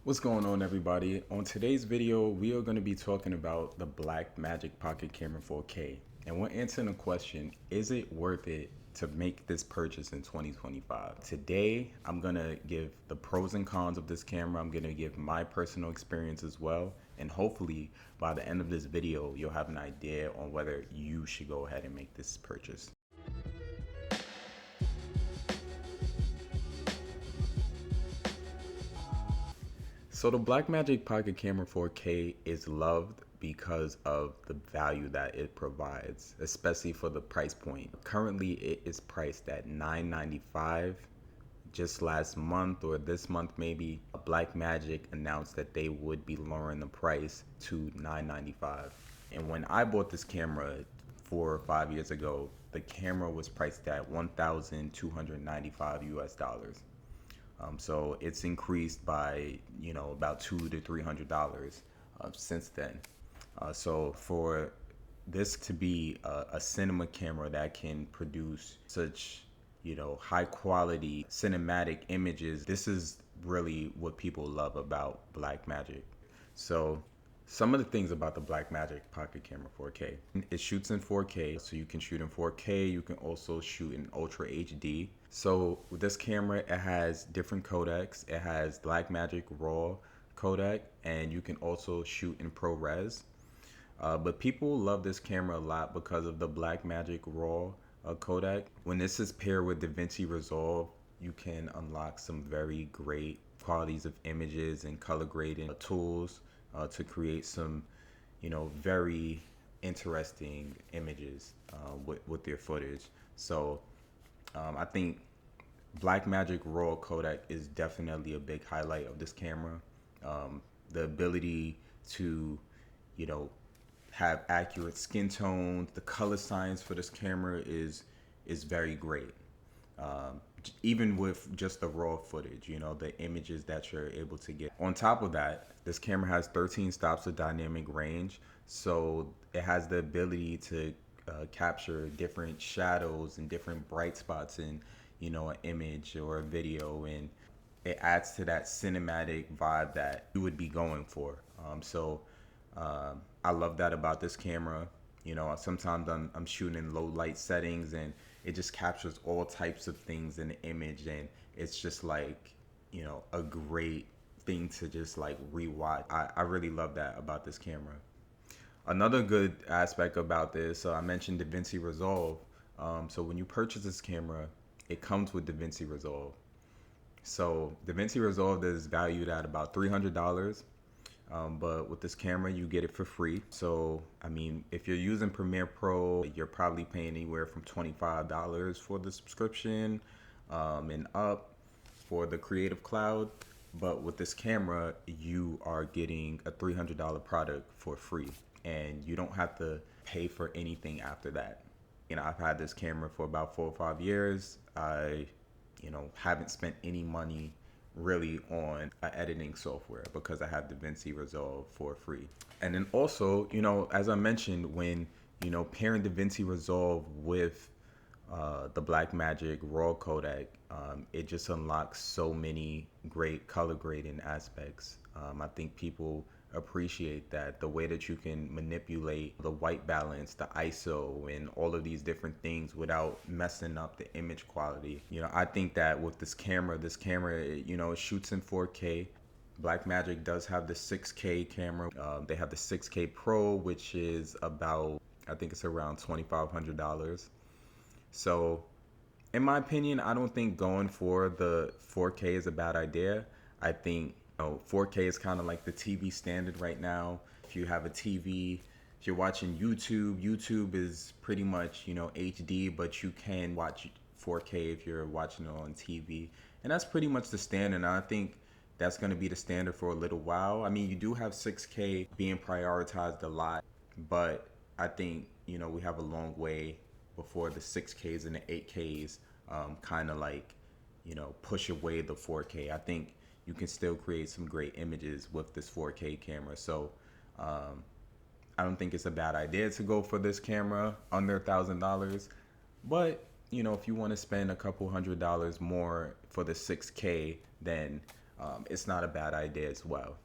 What's going on, everybody? On today's video, we are going to be talking about the Blackmagic Pocket Camera 4K, and we're answering the question, is it worth it to make this purchase in 2025? Today, I'm going to give the pros and cons of this camera. I'm going to give my personal experience as well, and hopefully by the end of this video, you'll have an idea on whether you should go ahead and make this purchase. So the Blackmagic Pocket Camera 4K is loved because of the value that it provides, especially for the price point. Currently, it is priced at $995. Just last month or this month maybe, Blackmagic announced that they would be lowering the price to $995. And when I bought this camera 4 or 5 years ago, the camera was priced at $1,295 US. So it's increased by about $200 to $300 since then. So for this to be a cinema camera that can produce such high quality cinematic images, this is really what people love about Blackmagic. So some of the things about the Blackmagic Pocket Camera 4K. It shoots in 4K, so you can shoot in 4K. You can also shoot in Ultra HD. So with this camera, it has different codecs. It has Blackmagic RAW codec, and you can also shoot in ProRes. But people love this camera a lot because of the Blackmagic RAW codec. When this is paired with DaVinci Resolve, you can unlock some very great qualities of images and color grading tools to create some, very interesting images with their footage. So I think Blackmagic RAW codec is definitely a big highlight of this camera. The ability to, have accurate skin tones. The color science for this camera is very great. Even with just the raw footage, the images that you're able to get. On top of that, this camera has 13 stops of dynamic range, so it has the ability to capture different shadows and different bright spots in, an image or a video, and it adds to that cinematic vibe that you would be going for. I love that about this camera. Sometimes I'm shooting in low light settings and it just captures all types of things in the image, and it's just like, a great thing to just like rewatch. I really love that about this camera. Another good aspect about this, I mentioned DaVinci Resolve. So when you purchase this camera, it comes with DaVinci Resolve. So DaVinci Resolve is valued at about $300. But with this camera, you get it for free. So, I mean, if you're using Premiere Pro, you're probably paying anywhere from $25 for the subscription and up for the Creative Cloud. But with this camera, you are getting a $300 product for free, and you don't have to pay for anything after that. I've had this camera for about 4 or 5 years. I, haven't spent any money really on editing software because I have DaVinci Resolve for free. And then also, as I mentioned, when, pairing DaVinci Resolve with the Blackmagic RAW codec, it just unlocks so many great color grading aspects. I think people appreciate that, the way that you can manipulate the white balance, the ISO, and all of these different things without messing up the image quality. I think that with this camera, it shoots in 4K. Blackmagic does have the 6K camera. They have the 6K Pro, which is about, I think it's around $2,500. So in my opinion, I don't think going for the 4K is a bad idea. I think 4K is kind of like the TV standard right now. If you have a TV, if you're watching YouTube, YouTube is pretty much, HD, but you can watch 4K if you're watching it on TV. And that's pretty much the standard. And I think that's going to be the standard for a little while. I mean, you do have 6K being prioritized a lot, but I think, we have a long way before the 6Ks and the 8Ks kind of like, push away the 4K. I think you can still create some great images with this 4K camera. So I don't think it's a bad idea to go for this camera under $1,000. But, if you want to spend a couple $100 more for the 6K, then it's not a bad idea as well.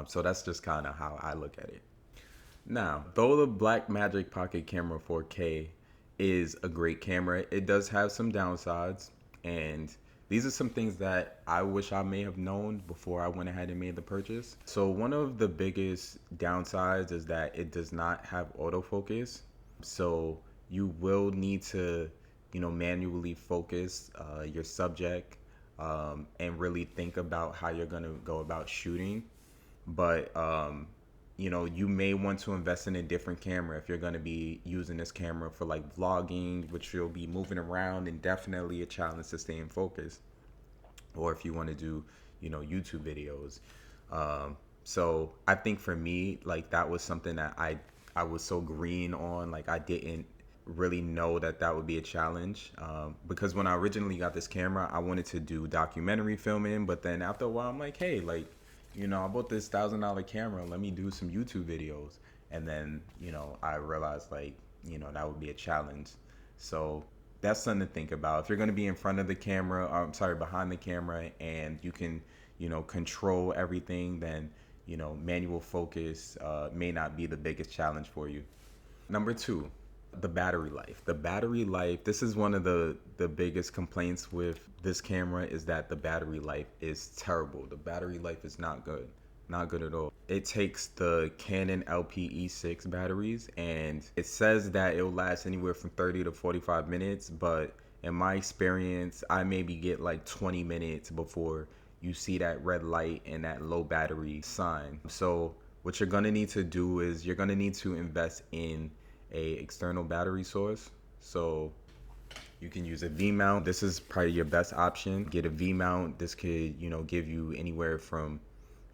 So that's just kind of how I look at it. Now, though the Blackmagic Pocket Camera 4K is a great camera, it does have some downsides, and these are some things that I wish I may have known before I went ahead and made the purchase. So one of the biggest downsides is that it does not have autofocus. So you will need to, manually focus your subject, and really think about how you're gonna go about shooting. But you may want to invest in a different camera if you're going to be using this camera for like vlogging, which you'll be moving around, and definitely a challenge to stay in focus. Or if you want to do, YouTube videos. So I think for me, like that was something that I was so green on. Like I didn't really know that that would be a challenge, because when I originally got this camera, I wanted to do documentary filming, but then after a while I'm like, hey, like, I bought this $1,000 camera, let me do some YouTube videos. And then I realized, like, that would be a challenge. So that's something to think about. If you're going to be in front of the camera, or, I'm sorry, behind the camera, and you can control everything, then manual focus may not be the biggest challenge for you. Number two, the battery life. The battery life, this is one of the biggest complaints with this camera, is that the battery life is terrible. The battery life is not good. Not good at all. It takes the Canon LPE6 batteries, and it says that it'll last anywhere from 30 to 45 minutes, but in my experience, I maybe get like 20 minutes before you see that red light and that low battery sign. So what you're gonna need to do is you're gonna need to invest in a external battery source. So you can use a V-mount. This is probably your best option. Get a V-mount. This could, give you anywhere from,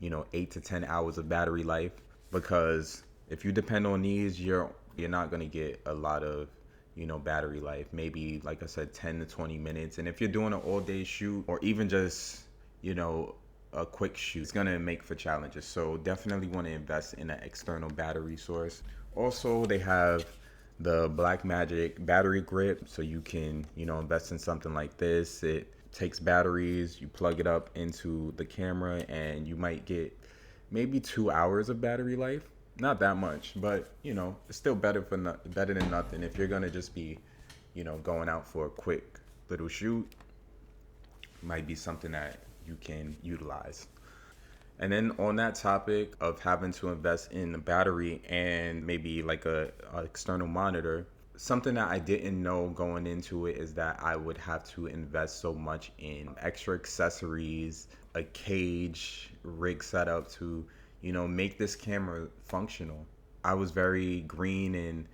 8 to 10 hours of battery life, because if you depend on these, you're not going to get a lot of, battery life. Maybe, like I said, 10 to 20 minutes. And if you're doing an all-day shoot, or even just, a quick shoot, it's going to make for challenges. So definitely want to invest in an external battery source. Also, they have the Blackmagic battery grip, so you can, invest in something like this. It takes batteries, you plug it up into the camera, and you might get maybe 2 hours of battery life. Not that much, but it's still better than nothing. If you're gonna just be, going out for a quick little shoot, might be something that you can utilize. And then on that topic of having to invest in the battery and maybe like a external monitor, something that I didn't know going into it is that I would have to invest so much in extra accessories, a cage, rig setup to, make this camera functional. I was very green and,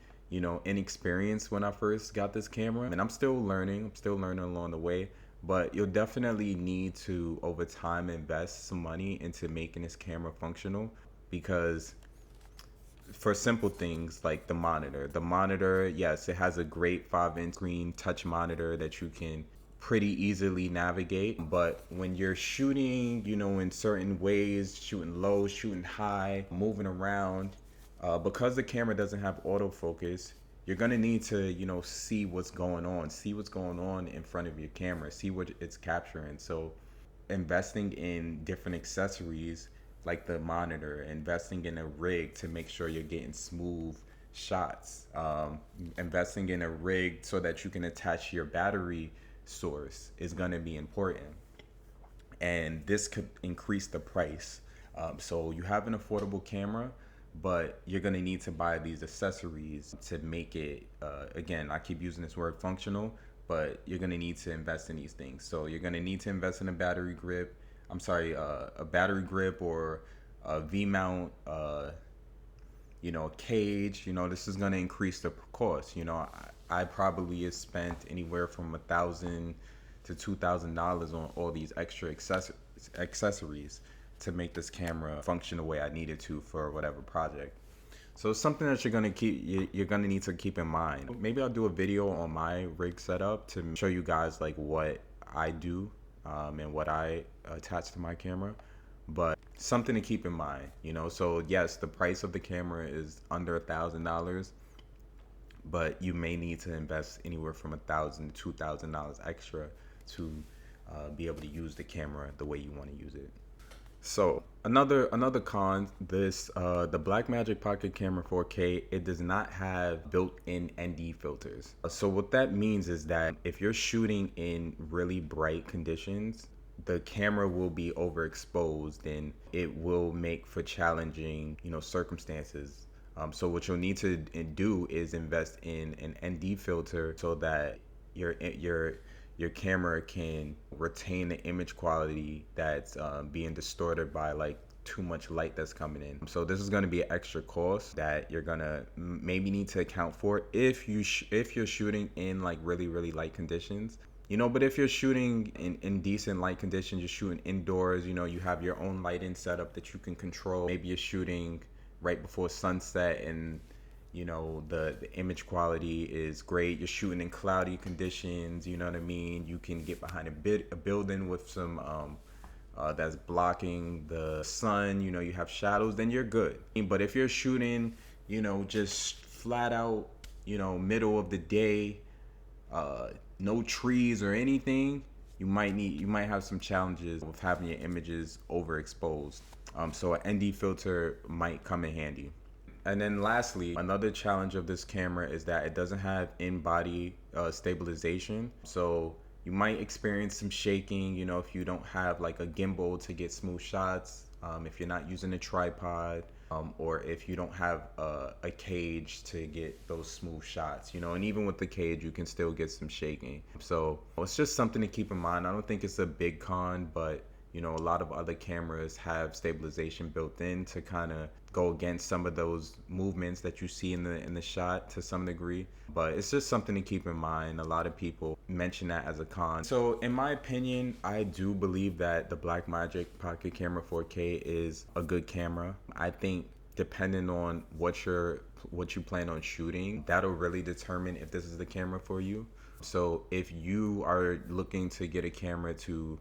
inexperienced when I first got this camera, and I'm still learning along the way. But you'll definitely need to, over time, invest some money into making this camera functional, because for simple things like the monitor, yes, it has a great 5-inch screen touch monitor that you can pretty easily navigate. But when you're shooting, in certain ways, shooting low, shooting high, moving around, because the camera doesn't have autofocus, you're gonna need to, see what's going on in front of your camera, see what it's capturing. So investing in different accessories like the monitor, investing in a rig to make sure you're getting smooth shots, investing in a rig so that you can attach your battery source is gonna be important. And this could increase the price. So you have an affordable camera, but you're gonna need to buy these accessories to make it, again, I keep using this word functional, but you're gonna need to invest in these things. So you're gonna need to invest in a battery grip, a battery grip or a V-mount, a cage. This is gonna increase the cost. I probably have spent anywhere from $1,000 to $2,000 on all these extra accessories to make this camera function the way I need it to for whatever project. So it's something that you're gonna need to keep in mind. Maybe I'll do a video on my rig setup to show you guys like what I do, and what I attach to my camera. But something to keep in mind, So yes, the price of the camera is under $1,000, but you may need to invest anywhere from $1,000 to $2,000 extra to be able to use the camera the way you want to use it. So another con, this the Blackmagic Pocket Camera 4K, it does not have built-in ND filters. So what that means is that if you're shooting in really bright conditions, the camera will be overexposed and it will make for challenging, circumstances. So what you'll need to do is invest in an ND filter so that your camera can retain the image quality that's being distorted by like too much light that's coming in. So this is going to be an extra cost that you're gonna maybe need to account for if you're shooting in like really light conditions. But if you're shooting in decent light conditions, you're shooting indoors, you have your own lighting setup that you can control. Maybe you're shooting right before sunset and the image quality is great. You're shooting in cloudy conditions, you know what I mean? You can get behind a building with some that's blocking the sun, you have shadows, then you're good. But if you're shooting, just flat out, middle of the day, no trees or anything, you might have some challenges with having your images overexposed. So an ND filter might come in handy. And then lastly, another challenge of this camera is that it doesn't have in-body stabilization. So you might experience some shaking, if you don't have like a gimbal to get smooth shots, if you're not using a tripod, or if you don't have a cage to get those smooth shots, and even with the cage, you can still get some shaking. So it's just something to keep in mind. I don't think it's a big con, but a lot of other cameras have stabilization built in to kind of go against some of those movements that you see in the shot to some degree. But it's just something to keep in mind. A lot of people mention that as a con. So in my opinion, I do believe that the Blackmagic Pocket Camera 4K is a good camera. I think depending on what you plan on shooting, that'll really determine if this is the camera for you. So if you are looking to get a camera to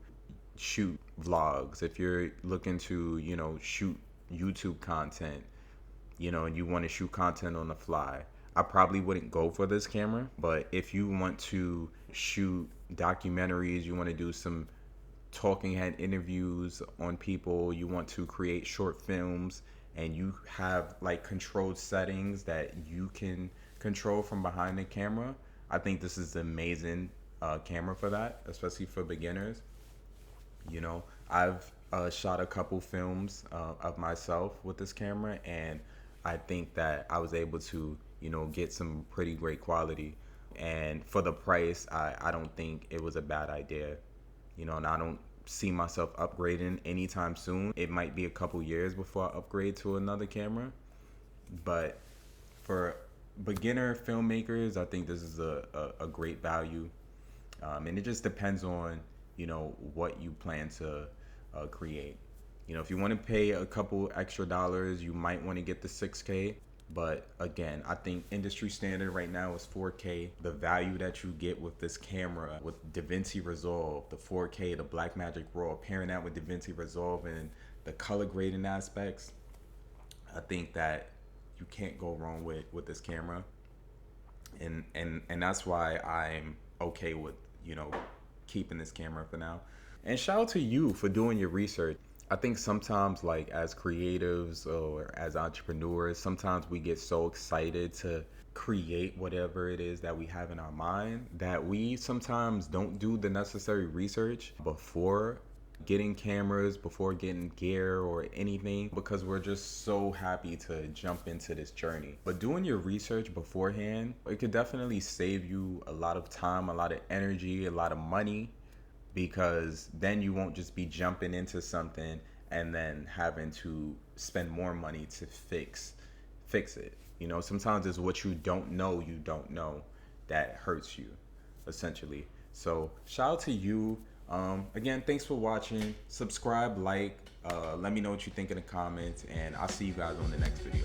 shoot vlogs, if you're looking to shoot YouTube content, and you want to shoot content on the fly, I probably wouldn't go for this camera. But if you want to shoot documentaries, you want to do some talking head interviews on people, you want to create short films, and you have like controlled settings that you can control from behind the camera, I think this is an amazing camera for that, especially for beginners. I've shot a couple films of myself with this camera, and I think that I was able to, get some pretty great quality. And for the price, I don't think it was a bad idea, and I don't see myself upgrading anytime soon. It might be a couple years before I upgrade to another camera. But for beginner filmmakers, I think this is a great value. And it just depends on, what you plan to create. If you want to pay a couple extra dollars, you might want to get the 6K. But again, I think industry standard right now is 4K. The value that you get with this camera, with DaVinci Resolve, the 4K, the Blackmagic Raw, pairing that with DaVinci Resolve and the color grading aspects, I think that you can't go wrong with this camera. And that's why I'm okay with, keeping this camera for now. And shout out to you for doing your research. I think sometimes, like as creatives or as entrepreneurs, sometimes we get so excited to create whatever it is that we have in our mind that we sometimes don't do the necessary research before getting cameras, before getting gear or anything, because we're just so happy to jump into this journey. But doing your research beforehand, it could definitely save you a lot of time, a lot of energy, a lot of money, because then you won't just be jumping into something and then having to spend more money to fix it. Sometimes it's what you don't know that hurts you, essentially. So shout out to you. Again, thanks for watching. Subscribe, like, let me know what you think in the comments, and I'll see you guys on the next video.